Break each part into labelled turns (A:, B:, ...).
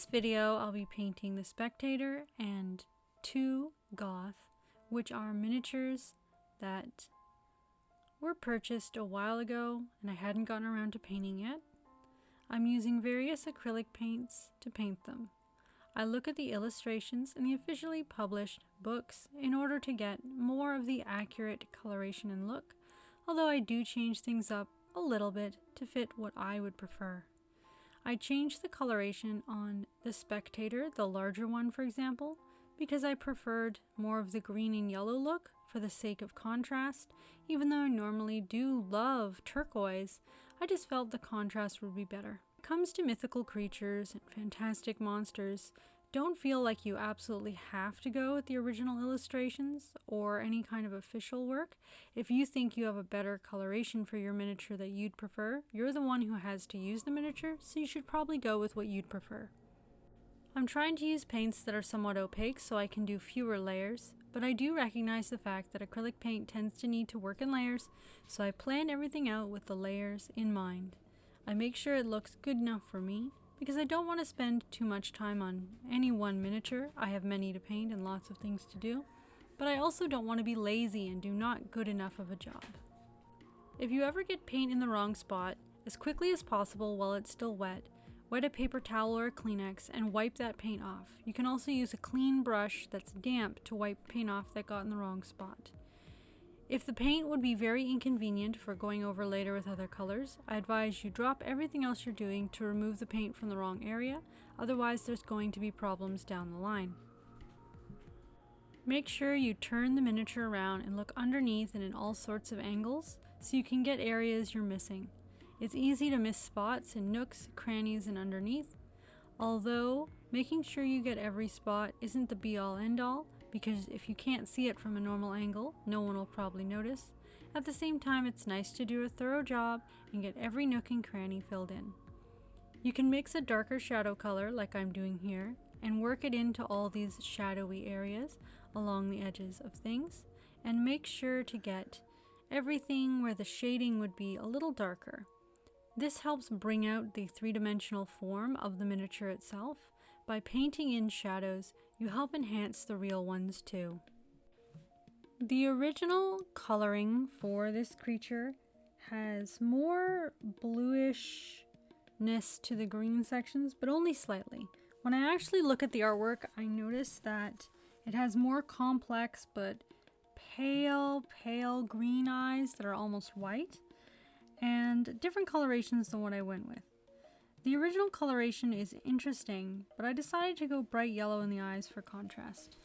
A: this video, I'll be painting the Spectator and 2 Goth, which are miniatures that were purchased a while ago and I hadn't gotten around to painting yet. I'm using various acrylic paints to paint them. I look at the illustrations in the officially published books in order to get more of the accurate coloration and look, although I do change things up a little bit to fit what I would prefer. I changed the coloration on the Spectator, the larger one for example, because I preferred more of the green and yellow look for the sake of contrast. Even though I normally do love turquoise, I just felt the contrast would be better. When it comes to mythical creatures and fantastic monsters, don't feel like you absolutely have to go with the original illustrations or any kind of official work. If you think you have a better coloration for your miniature that you'd prefer, you're the one who has to use the miniature, so you should probably go with what you'd prefer. I'm trying to use paints that are somewhat opaque so I can do fewer layers, but I do recognize the fact that acrylic paint tends to need to work in layers, so I plan everything out with the layers in mind. I make sure it looks good enough for me, because I don't want to spend too much time on any one miniature. I have many to paint and lots of things to do, but I also don't want to be lazy and do not good enough of a job. If you ever get paint in the wrong spot, as quickly as possible while it's still wet, wet a paper towel or a Kleenex and wipe that paint off. You can also use a clean brush that's damp to wipe paint off that got in the wrong spot. If the paint would be very inconvenient for going over later with other colors, I advise you drop everything else you're doing to remove the paint from the wrong area, otherwise there's going to be problems down the line. Make sure you turn the miniature around and look underneath and in all sorts of angles so you can get areas you're missing. It's easy to miss spots in nooks, crannies, and underneath, although making sure you get every spot isn't the be-all end-all, because if you can't see it from a normal angle, no one will probably notice. At the same time, it's nice to do a thorough job and get every nook and cranny filled in. You can mix a darker shadow color, like I'm doing here, and work it into all these shadowy areas along the edges of things, and make sure to get everything where the shading would be a little darker. This helps bring out the three-dimensional form of the miniature itself. By painting in shadows, you help enhance the real ones too. The original coloring for this creature has more bluishness to the green sections, but only slightly. When I actually look at the artwork, I notice that it has more complex but pale green eyes that are almost white, and different colorations than what I went with. The original coloration is interesting, but I decided to go bright yellow in the eyes for contrast.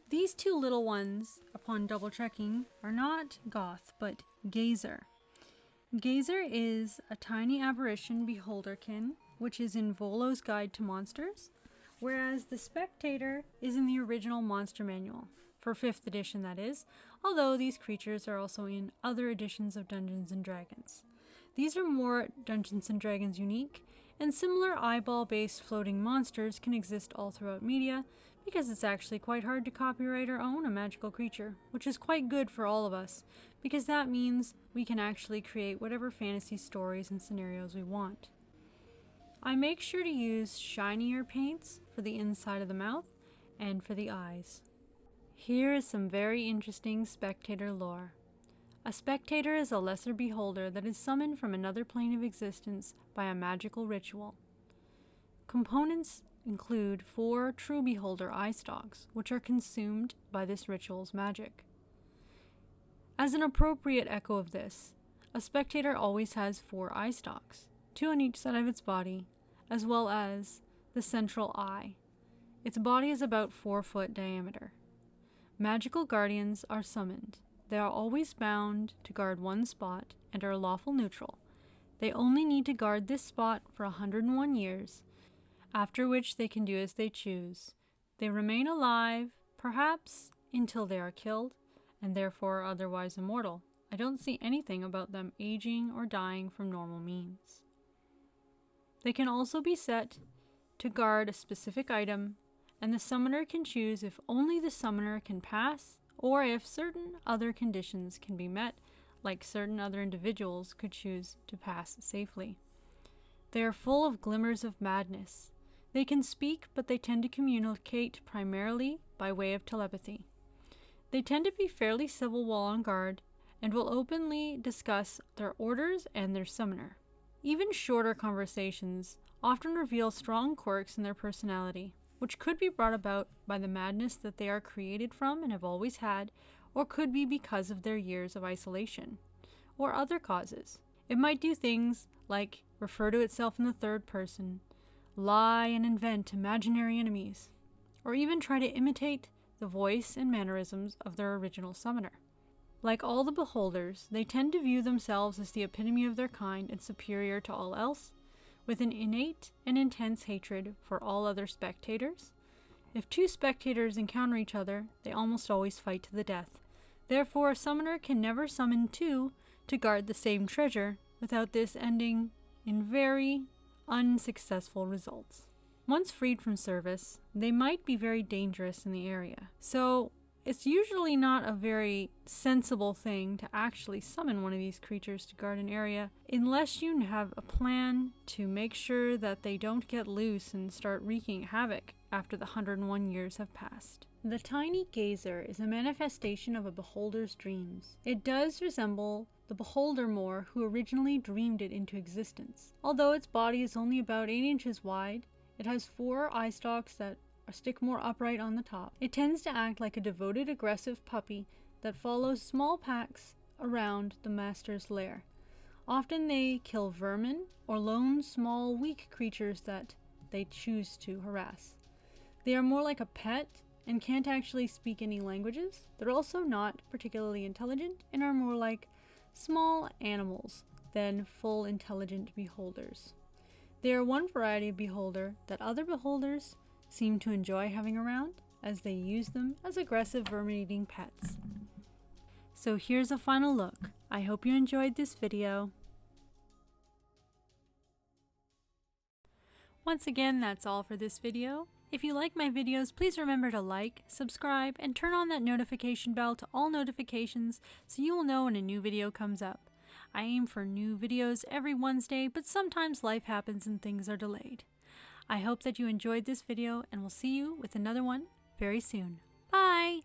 A: These 2 little ones, upon double checking, are not Goth, but Gazer. Gazer is a tiny aberration Beholderkin, which is in Volo's Guide to Monsters, whereas the Spectator is in the original Monster Manual, for 5th edition that is, although these creatures are also in other editions of Dungeons & Dragons. These are more Dungeons & Dragons unique, and similar eyeball-based floating monsters can exist all throughout media, because it's actually quite hard to copyright or own a magical creature, which is quite good for all of us, because that means we can actually create whatever fantasy stories and scenarios we want. I make sure to use shinier paints for the inside of the mouth and for the eyes. Here is some very interesting Spectator lore. A Spectator is a lesser beholder that is summoned from another plane of existence by a magical ritual. Components include 4 true beholder eye stalks, which are consumed by this ritual's magic. As an appropriate echo of this, a Spectator always has 4 eye stalks, 2 on each side of its body, as well as the central eye. Its body is about 4 foot diameter. Magical guardians are summoned. They are always bound to guard one spot and are lawful neutral. They only need to guard this spot for 101 years, after which they can do as they choose. They remain alive, perhaps until they are killed, and therefore are otherwise immortal. I don't see anything about them aging or dying from normal means. They can also be set to guard a specific item, and the summoner can choose if only the summoner can pass, or if certain other conditions can be met, like certain other individuals could choose to pass safely. They are full of glimmers of madness. They can speak, but they tend to communicate primarily by way of telepathy. They tend to be fairly civil while on guard, and will openly discuss their orders and their summoner. Even shorter conversations often reveal strong quirks in their personality, which could be brought about by the madness that they are created from and have always had, or could be because of their years of isolation, or other causes. It might do things like refer to itself in the third person, lie and invent imaginary enemies, or even try to imitate the voice and mannerisms of their original summoner. Like all the beholders, they tend to view themselves as the epitome of their kind and superior to all else, with an innate and intense hatred for all other spectators. If two spectators encounter each other, they almost always fight to the death. Therefore, a summoner can never summon two to guard the same treasure without this ending in very unsuccessful results. Once freed from service, they might be very dangerous in the area. So it's usually not a very sensible thing to actually summon one of these creatures to guard an area unless you have a plan to make sure that they don't get loose and start wreaking havoc after the 101 years have passed. The tiny gazer is a manifestation of a beholder's dreams. It does resemble the beholder more who originally dreamed it into existence. Although its body is only about 8 inches wide, it has 4 eye stalks that stick more upright on the top. It tends to act like a devoted, aggressive puppy that follows small packs around the master's lair. Often they kill vermin or lone, small, weak creatures that they choose to harass. They are more like a pet and can't actually speak any languages. They're also not particularly intelligent and are more like small animals than full intelligent beholders. They are one variety of beholder that other beholders seem to enjoy having around, as they use them as aggressive vermin-eating pets. So here's a final look. I hope you enjoyed this video. Once again, that's all for this video. If you like my videos, please remember to like, subscribe, and turn on that notification bell to all notifications so you will know when a new video comes up. I aim for new videos every Wednesday, but sometimes life happens and things are delayed. I hope that you enjoyed this video, and we'll see you with another one very soon. Bye!